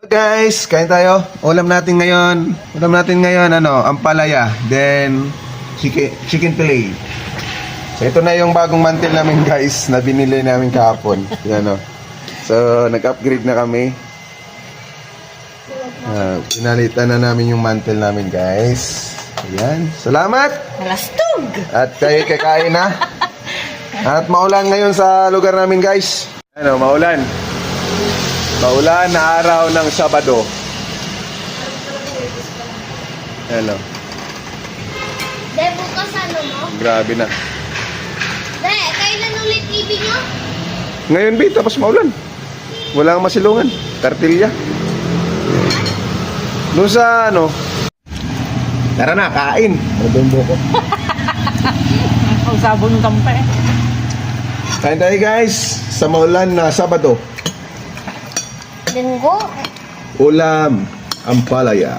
Guys, kain tayo. Ulam natin ngayon, ampalaya, then chicken fillet. So ito na yung bagong mantel namin guys, na binili namin kahapon. Yan o. So nag-upgrade na kami. Pinalitan na namin yung mantel namin guys. Ayan. Salamat! Malastog! At kayo kakain na. At maulan ngayon sa lugar namin guys. Ano, maulan. Maulan na araw ng Sabado. Hello. De, bukas ano mo? Grabe na. De, kailan ulit TV nyo? Ngayon, B, tapos maulan. Wala kang masilungan. Tartilya. Doon sa ano. Tara na, kain. Ano ba yung buko? Ang sabon tampa eh. Kain tayo guys. Sa maulan na Sabado. Linggo? Ulam. Ampalaya.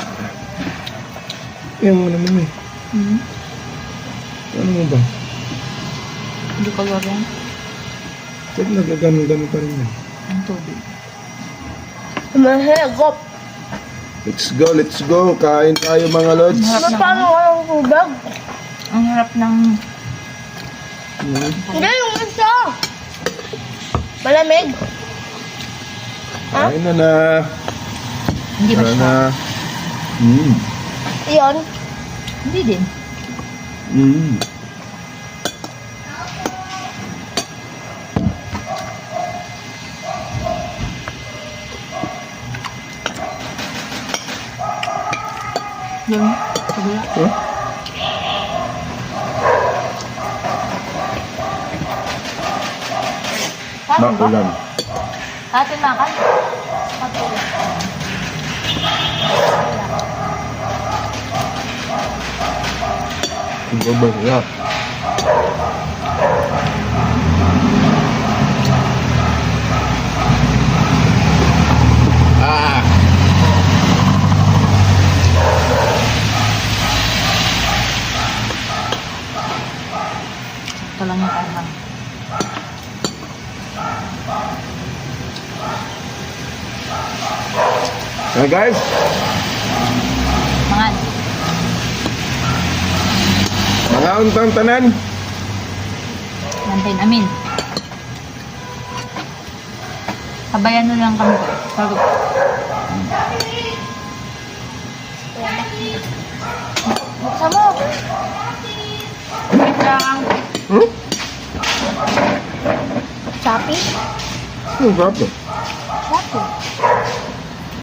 Yan mo naman eh. Ano mo ba? Hindi ko yan. Ba't nagagano-gano pa rin yan? Ang tubig. Mahigop. Let's go. Kain tayo mga lods. Paano walang tubig? Ang harap ng... Hindi, yung isa. Malamig. Kain na. Hindi ba siya? Iyon? Hindi din. Yun. Sabula. Huh? Kain ba? Ulam. Atin makan? Patuloy. Ang babaya. Ito lang yung kanan. Hey guys. Mangan. Mga untang tanan. Nantayin amin. Sabayan na lang kami ko. Sagot. Buksan mo. Wait lang. Hmm? Shopee? Ano ba ito?